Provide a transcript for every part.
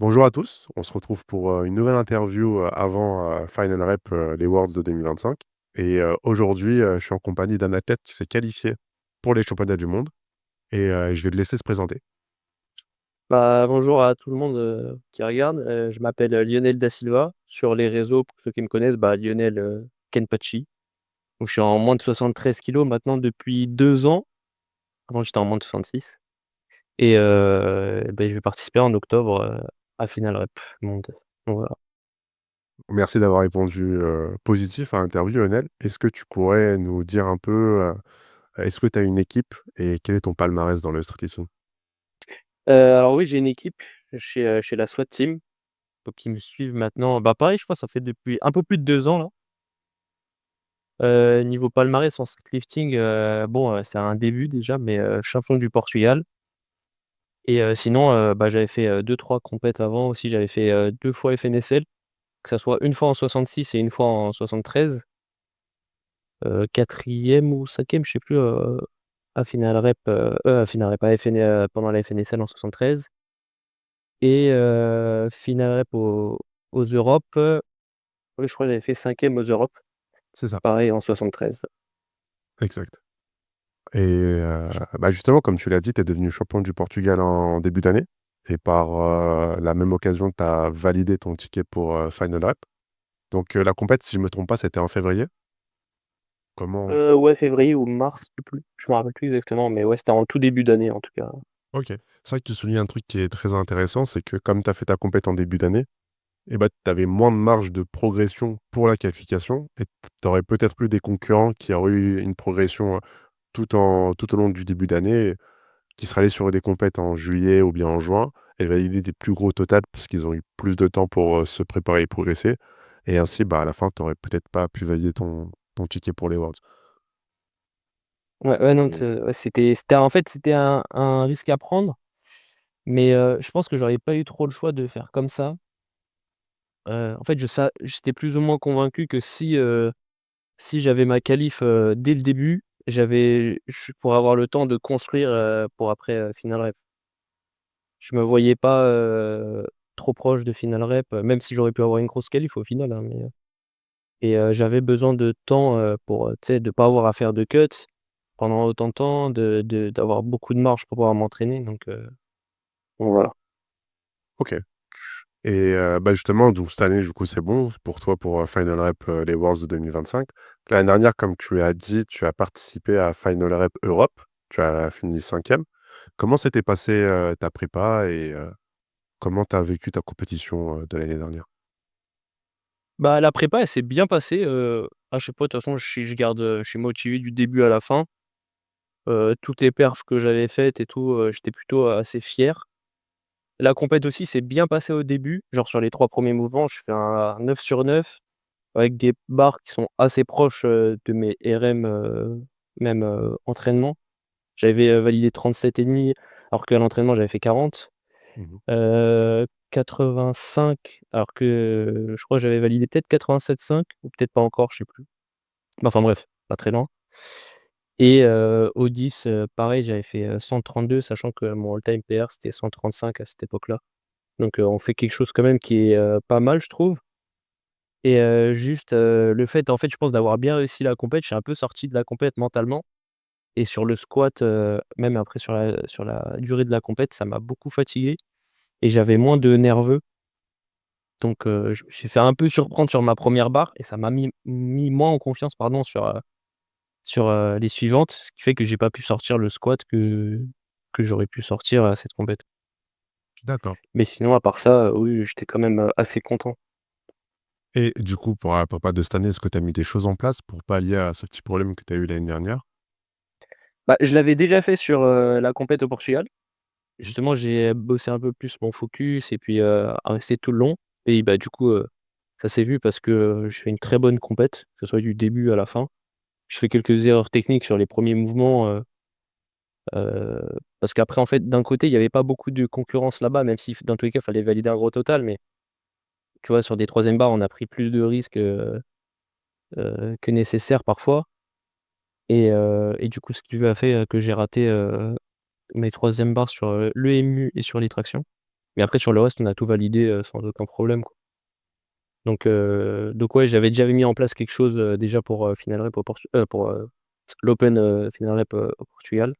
Bonjour à tous, on se retrouve pour une nouvelle interview avant Final Rep, les Worlds de 2025. Et aujourd'hui, je suis en compagnie d'un athlète qui s'est qualifié pour les championnats du monde et je vais le laisser se présenter. Bah, bonjour à tout le monde, qui regarde, je m'appelle, Lionel Da Silva. Sur les réseaux, pour ceux qui me connaissent, bah, Lionel, Kenpachi. Donc je suis en moins de 73 kilos maintenant depuis 2 ans. Avant, j'étais en moins de 66 et je vais participer en octobre, à Final Rep Monde. Donc voilà. Merci d'avoir répondu positif à l'interview, Lionel. Est-ce que tu pourrais nous dire un peu, est-ce que tu as une équipe et quel est ton palmarès dans le street? Alors oui, j'ai une équipe chez la SWAT Team, donc ils me suivent maintenant, bah, pareil, je crois ça fait depuis un peu plus de 2 ans là. Niveau palmarès en streetlifting, bon, c'est un début déjà, mais champion du Portugal. Et sinon, j'avais fait, 2-3 compètes avant aussi. J'avais fait, 2 fois FNSL, que ça soit une fois en 66 et une fois en 73. 4e ou 5e, je sais plus, à Final Rep, à FN pendant la FNSL en 73 et Final Rep aux Europes, oui, je crois que j'avais fait 5e aux Europes, C'est ça, pareil en 73. exact. Et justement, comme tu l'as dit, tu es devenu champion du Portugal en début d'année et par la même occasion, tu as validé ton ticket pour Final Rep. Donc la compète, si je me trompe pas, c'était en février? Comment Ouais, février ou mars, je sais plus. Je me rappelle plus exactement, mais ouais, c'était en tout début d'année en tout cas. OK. C'est vrai que tu soulignes un truc qui est très intéressant, c'est que comme tu as fait ta compète en début d'année et tu avais moins de marge de progression pour la qualification et tu aurais peut-être eu des concurrents qui auraient eu une progression, tout au long du début d'année, qui seraient allés sur des compètes en juillet ou bien en juin et valider des plus gros totals parce qu'ils ont eu plus de temps pour, se préparer et progresser et ainsi, à la fin, tu aurais peut-être pas pu valider ton ticket pour les Worlds. Ouais, ouais, non, ouais, c'était en fait, c'était un risque à prendre, mais je pense que j'aurais pas eu trop le choix de faire comme ça. En fait, j'étais plus ou moins convaincu que si j'avais ma qualif, dès le début, je pourrais avoir le temps de construire, pour après, Final Rep. Je me voyais pas, trop proche de Final Rep, même si j'aurais pu avoir une grosse qualif au final, hein, mais j'avais besoin de temps, pour, tu sais, de pas avoir à faire de cut pendant autant de temps, d'avoir beaucoup de marge pour pouvoir m'entraîner, donc voilà. OK. Et justement, donc cette année, du coup, c'est bon pour toi pour, Final Rep, les Worlds de 2025. L'année dernière, comme tu l'as dit, tu as participé à Final Rep Europe. Tu as fini 5e. Comment s'était passée, ta prépa et comment tu as vécu ta compétition, de l'année dernière? Bah, la prépa, elle s'est bien passée, je sais pas, de toute façon, je suis motivé du début à la fin. Toutes les perfs que j'avais faites et tout, j'étais plutôt assez fier. La compète aussi s'est bien passée au début, genre sur les 3 premiers mouvements, je fais un 9 sur 9 avec des barres qui sont assez proches, de mes RM, même, entraînement. J'avais, validé 37,5 alors qu'à l'entraînement j'avais fait 40. Mmh. 85 alors que je crois que j'avais validé peut-être 87,5 ou peut-être pas encore, je sais plus. Bah, enfin bref, pas très loin. Et au dips, pareil, j'avais fait, 132 sachant que mon all-time PR c'était 135 à cette époque-là. Donc on fait quelque chose quand même qui est, pas mal je trouve et juste, le fait en fait je pense d'avoir bien réussi la compète, je suis un peu sorti de la compète mentalement et sur le squat, même après sur la durée de la compète, ça m'a beaucoup fatigué et j'avais moins de nerveux. Donc je me suis fait un peu surprendre sur ma première barre et ça m'a mis moins en confiance, pardon, sur les suivantes, ce qui fait que j'ai pas pu sortir le squat que j'aurais pu sortir à cette compète. D'accord. Mais sinon à part ça, oui, j'étais quand même, assez content. Et du coup, pour la prépa de cette année, est-ce que tu as mis des choses en place pour pallier à ce petit problème que tu as eu l'année dernière? Bah, je l'avais déjà fait sur, la compète au Portugal. Mmh. Justement, j'ai bossé un peu plus mon focus et puis, à rester tout le long et bah, du coup, ça s'est vu parce que, je fais une très bonne compète, que ce soit du début à la fin. Je fais quelques erreurs techniques sur les premiers mouvements, heu, parce qu'après en fait, d'un côté, il y avait pas beaucoup de concurrence là-bas, même si dans tous les cas, il fallait valider un gros total, mais tu vois, sur des 3e barres, on a pris plus de risques, que nécessaire parfois et du coup, ce qui lui a fait, que j'ai raté, mes 3e barres sur, l'EMU et sur les tractions. Mais après sur le reste, on a tout validé, sans aucun problème, quoi. Donc ouais, j'avais déjà mis en place quelque chose, déjà pour, Final Rep pour, l'Open, Final Rep, au Portugal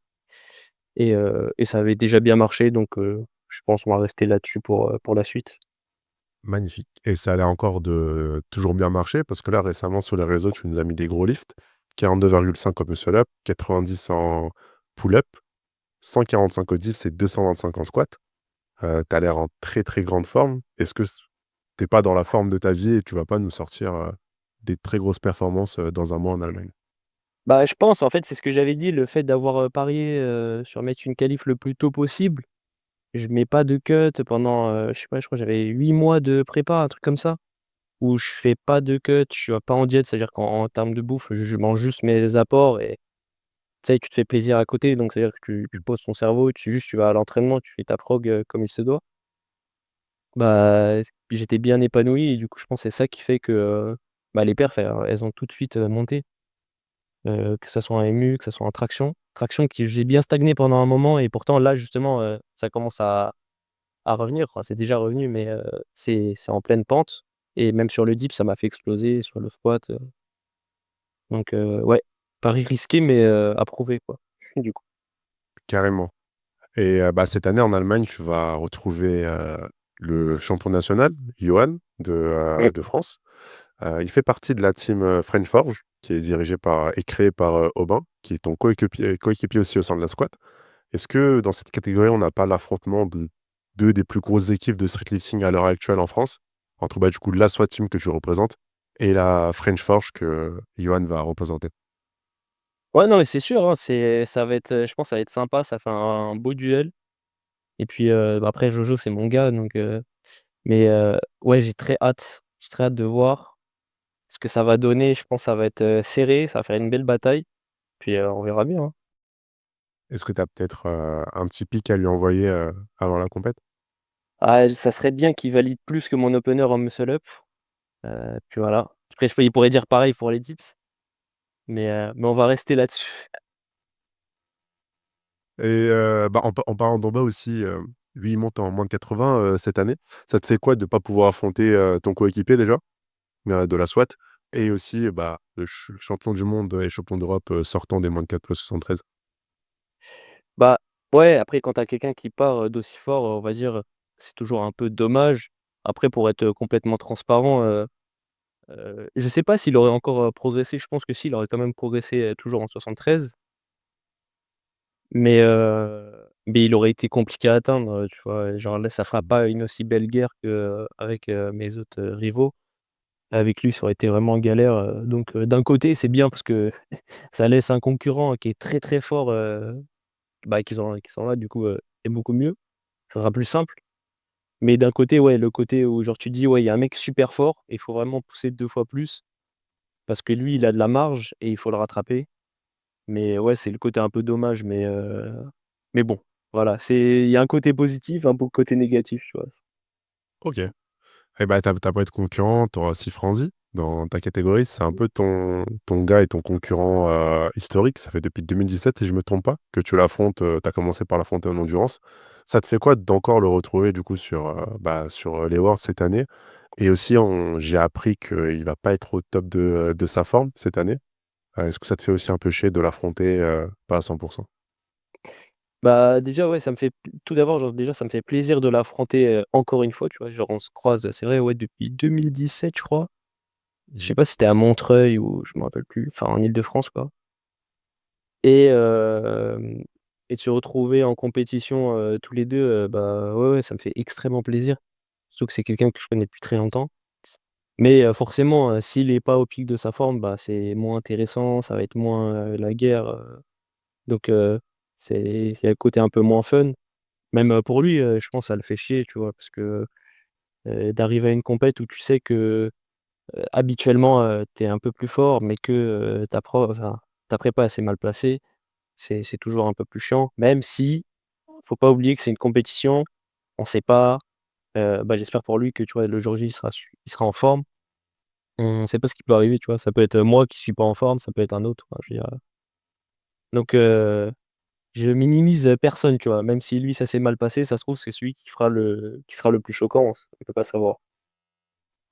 et ça avait déjà bien marché donc je pense on va rester là-dessus pour la suite. Magnifique, et ça a l'air encore de toujours bien marcher parce que là, récemment, sur les réseaux, tu nous as mis des gros lifts. 42,5 en muscle up, 90 en pull up, 145 au dips et 225 en squat. Tu as l'air en très, très grande forme. Est-ce que tu pas dans la forme de ta vie et tu vas pas nous sortir, des très grosses performances, dans un mois en Allemagne? Bah, je pense en fait, c'est ce que j'avais dit, le fait d'avoir, parié, sur mettre une qualif le plus tôt possible. Je mets pas de cut pendant, je sais pas, je crois que j'avais 8 mois de prépa, un truc comme ça, où je fais pas de cut, je suis pas en diète, c'est-à-dire qu'en termes de bouffe, je mange juste mes apports et tu sais, tu te fais plaisir à côté, donc c'est-à-dire que tu poses ton cerveau, tu vas à l'entraînement, tu fais ta prog, comme il se doit. Bah, j'étais bien épanoui et du coup, je pense que c'est ça qui fait que, bah, les perfs, elles ont tout de suite, monté, que ça soit en MU, que ça soit en traction. Traction qui j'ai bien stagné pendant un moment et pourtant là, justement, ça commence à revenir. Enfin, c'est déjà revenu mais, c'est en pleine pente et même sur le dip, ça m'a fait exploser, sur le squat, donc ouais, pari risqué mais, approuvé quoi, du coup. Carrément. Et bah, cette année en Allemagne, tu vas retrouver, le champion national, Johan Mmh. de France. Il fait partie de la team, French Forge, qui est dirigée par et créée par, Aubin, qui est ton coéquipier aussi au sein de la squat. Est-ce que dans cette catégorie, on n'a pas l'affrontement de 2 des plus grosses équipes de streetlifting à l'heure actuelle en France? Entre, bah, du coup, la SWAT Team que tu représentes et la French Forge que Johan va représenter. Ouais, non mais c'est sûr, hein, ça va être, je pense ça va être sympa, ça fait un beau duel et puis, bah, après Jojo c'est mon gars donc, mais, ouais j'ai très hâte de voir ce que ça va donner. Je pense que ça va être, serré, ça va faire une belle bataille puis, on verra bien, hein. Est-ce que tu as peut-être, un petit pic à lui envoyer, avant la compète? Ah, ça serait bien qu'il valide plus que mon opener en muscle up, puis voilà. Après il pourrait dire pareil pour les dips, mais on va rester là-dessus. Et bah, en parlant d'en bas aussi, lui, il monte en moins de 80, cette année. Ça te fait quoi de pas pouvoir affronter, ton coéquipier déjà, de la SWAT et aussi, bah, le champion du monde et champion d'Europe, sortant des moins de 4 + 73? Bah, ouais, après quand tu as quelqu'un qui part, d'aussi fort, on va dire, c'est toujours un peu dommage. Après pour être, complètement transparent, je sais pas s'il aurait encore, progressé. Je pense que si, il aurait quand même progressé, toujours en 73, mais il aurait été compliqué à atteindre, tu vois? Genre là, ça fera pas une aussi belle guerre qu'avec, mes autres, rivaux. Avec lui, ça aurait été vraiment galère, donc d'un côté, c'est bien parce que ça laisse un concurrent qui est très, très fort, bah, qui sont là du coup, est beaucoup mieux. Ça sera plus simple. Mais d'un côté, ouais, le côté où genre tu te dis: «Ouais, il y a un mec super fort et il faut vraiment pousser 2 fois plus parce que lui, il a de la marge et il faut le rattraper». Mais ouais, c'est le côté un peu dommage, mais bon, voilà, il y a un côté positif, un côté négatif, tu vois? OK. Et bah, tu pas de concurrent, tu auras aussi Franzy dans ta catégorie. C'est un peu ton gars et ton concurrent, historique. Ça fait depuis 2017, si je me trompe pas, que tu l'affrontes, tu as commencé par l'affronter en endurance. Ça te fait quoi d'encore le retrouver du coup sur, bah, sur, les Worlds cette année? Et aussi j'ai appris qu'il va pas être au top de sa forme cette année. Est-ce que ça te fait aussi un peu chier de l'affronter, pas à 100? Bah, déjà, ouais, ça me fait tout d'abord, genre, déjà, ça me fait plaisir de l'affronter, encore une fois, tu vois? Genre, on se croise, c'est vrai, ouais, depuis 2017, je crois. Je sais Mmh. pas si c'était à Montreuil ou je me rappelle plus, enfin, en Île-de-France, quoi et et de se retrouver en compétition, tous les 2, bah, ouais, ouais, ça me fait extrêmement plaisir. Surtout que c'est quelqu'un que je connais depuis très longtemps. Mais forcément, s'il est pas au pic de sa forme, bah, c'est moins intéressant, ça va être moins, la guerre, donc c'est le côté un peu moins fun. Même, pour lui, je pense ça le fait chier, tu vois? Parce que, d'arriver à une compète où tu sais que, habituellement, tu es un peu plus fort, mais que, ta prépa s'est mal placée, c'est toujours un peu plus chiant. Même si, faut pas oublier que c'est une compétition, on sait pas, bah, j'espère pour lui que, tu vois, le jour J, il sera en forme. On sait pas ce qui peut arriver, tu vois? Ça peut être, moi qui suis pas en forme, ça peut être un autre, enfin, je veux dire, donc je minimise, personne, tu vois? Même si lui, ça s'est mal passé, ça se trouve, c'est celui qui sera le plus choquant, on peut pas savoir.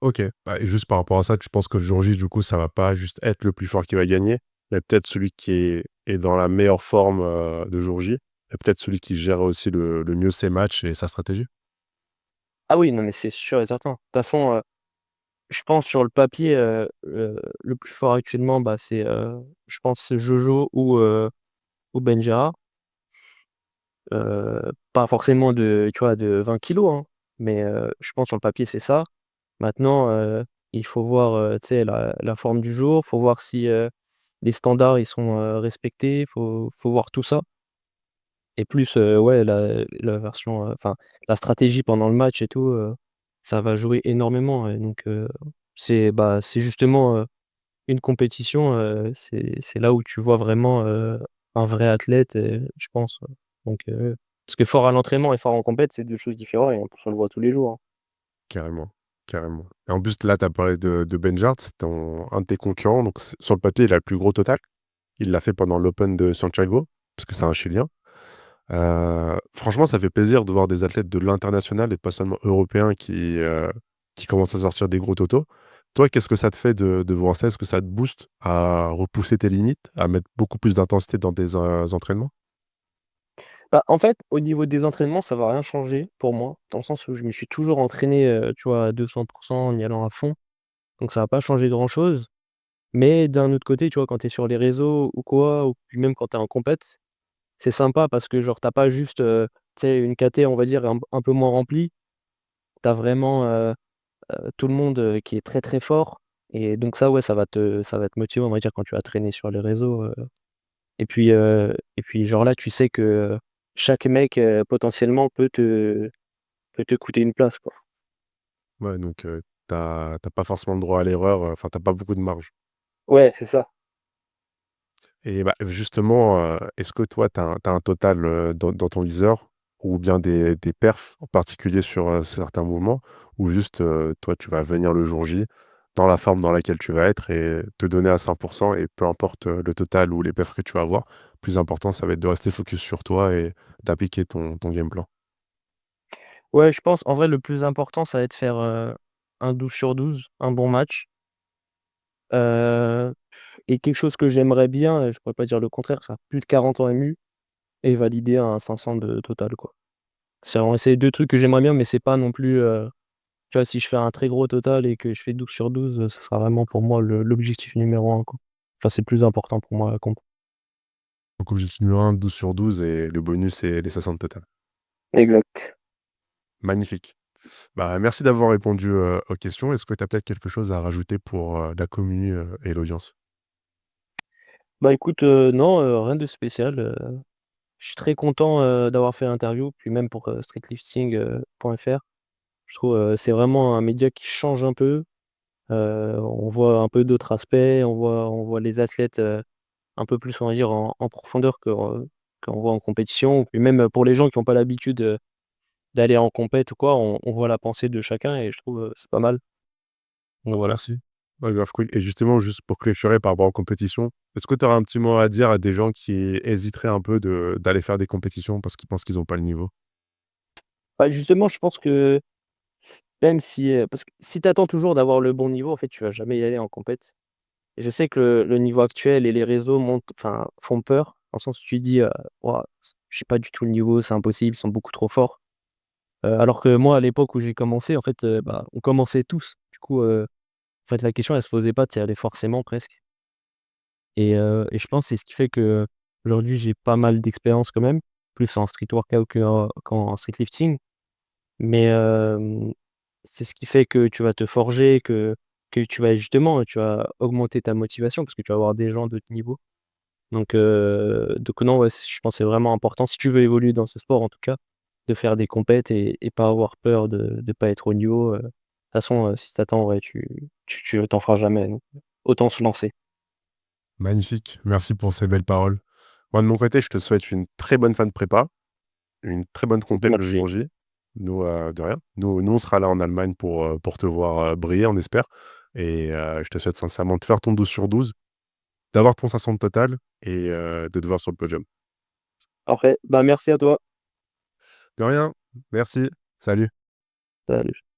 OK. Bah, et juste par rapport à ça, tu penses que le jour J, du coup, ça va pas juste être le plus fort qui va gagner, mais peut-être celui qui est dans la meilleure forme, le jour J et peut-être celui qui gère aussi le mieux ses matchs et sa stratégie? Ah oui, non, mais c'est sûr et certain. De toute façon, je pense sur le papier, le plus fort actuellement, bah, c'est, je pense c'est Jojo ou Benja. Pas forcément de tu vois, de 20 kilos, hein, mais je pense sur le papier, c'est ça. Maintenant, il faut voir, tu sais, la forme du jour, faut voir si, les standards, ils sont, respectés, faut voir tout ça et plus, ouais, la version, enfin, la stratégie pendant le match et tout, ça va jouer énormément et donc c'est justement, une compétition, c'est là où tu vois vraiment, un vrai athlète, je pense, donc parce que fort à l'entraînement et fort en compète, c'est 2 choses différentes et en plus, on le voit tous les jours, hein. Carrément, carrément et en plus, là, tu as parlé de Benjart, c'est ton un de tes concurrents, donc c sur le papier, il a le plus gros total. Il l'a fait pendant l'Open de Santiago, parce que c'est un Chilien. Franchement, ça fait plaisir de voir des athlètes de l'international et pas seulement européens qui commencent à sortir des gros totaux. Toi, qu'est-ce que ça te fait de voir ça? Est-ce que ça te booste à repousser tes limites, à mettre beaucoup plus d'intensité dans tes, entraînements? Bah, en fait, au niveau des entraînements, ça va rien changer pour moi, dans le sens où je me suis toujours entraîné, tu vois, à 200 en y allant à fond, donc ça va pas changer grand-chose. Mais d'un autre côté, tu vois, quand tu es sur les réseaux ou quoi, ou puis même quand tu es en compète, c'est sympa parce que genre tu as pas juste, tu sais, une KT, on va dire, un peu moins remplie. Tu as vraiment, tout le monde, qui est très, très fort et donc ça, ouais, ça va te motiver, on va dire, quand tu vas traîner sur les réseaux, et puis genre là, tu sais que, chaque mec, potentiellement peut te coûter une place, quoi. Ouais, donc tu pas forcément le droit à l'erreur, enfin, t'as pas beaucoup de marge. Ouais, c'est ça. Et bah, justement, est-ce que toi, tu as un total, dans ton viseur ou bien des perfs en particulier sur, certains mouvements? Ou juste, toi, tu vas venir le jour J dans la forme dans laquelle tu vas être et te donner à 100 et peu importe, le total ou les perfs que tu vas avoir, plus important, ça va être de rester focus sur toi et d'appliquer ton game plan? Ouais, je pense, en vrai, le plus important, ça va être faire, un 12/12, un bon match. Heu et quelque chose que j'aimerais bien, je pourrais pas dire le contraire, faire plus de 40 en MU et valider un 500 de total, quoi. C'est 2 trucs que j'aimerais bien, mais c'est pas non plus, tu vois, si je fais un très gros total et que je fais 12/12, ce sera vraiment pour moi l'objectif numéro un, quoi. Enfin, c'est le plus important pour moi à accomplir. Donc objectif numéro 1, 12/12 et le bonus, c'est les 60 total. Exact. Magnifique. Bah, merci d'avoir répondu, aux questions. Est-ce que tu as peut-être quelque chose à rajouter pour, la commu, et l'audience? Bah, écoute, non, rien de spécial, je suis très content, d'avoir fait l'interview, puis même pour, streetlifting, .fr. Je trouve, c'est vraiment un média qui change un peu, on voit un peu d'autres aspects, on voit les athlètes, un peu plus, on va dire, en profondeur qu'on voit en compétition. Puis même, pour les gens qui ont pas l'habitude, d'aller en compète ou quoi, on voit la pensée de chacun et je trouve, c'est pas mal. Donc voilà. Merci. Ouais, grave cool et justement, juste pour clôturer par rapport aux compétitions, est-ce que tu aurais un petit mot à dire à des gens qui hésiteraient un peu d'aller faire des compétitions parce qu'ils pensent qu'ils ont pas le niveau? Bah, justement, je pense que même si, parce que si tu attends toujours d'avoir le bon niveau, en fait, tu vas jamais y aller en compète. Et je sais que le niveau actuel et les réseaux font peur, dans le sens où tu te dis: «Waouh, j'ai pas du tout le niveau, c'est impossible, ils sont beaucoup trop forts». Alors que moi, à l'époque où j'ai commencé, en fait, bah, on commençait tous. Du coup, en fait, la question, elle se posait pas, tu y allais forcément presque et je pense que c'est ce qui fait qu'aujourd'hui, j'ai pas mal d'expérience quand même, plus en street workout qu'en streetlifting. Mais c'est ce qui fait que tu vas te forger, que tu vas justement, tu vas augmenter ta motivation parce que tu vas avoir des gens de ton niveau. Donc non, ouais, je pense que c'est vraiment important, si tu veux évoluer dans ce sport en tout cas, de faire des compètes et pas avoir peur de pas être au niveau, de toute façon, si tu attends, ouais, tu t'en feras jamais, donc autant se lancer. Magnifique, merci pour ces belles paroles. Moi, de mon côté, je te souhaite une très bonne fin de prépa, une très bonne compète le Merci. jour J. Nous, de rien. Nous, on sera là en Allemagne pour te voir, briller, on espère et je te souhaite sincèrement de faire ton 12/12, d'avoir ton 500 total et de te voir sur le podium. Parfait, bah, merci à toi. De rien, merci, salut. Salut.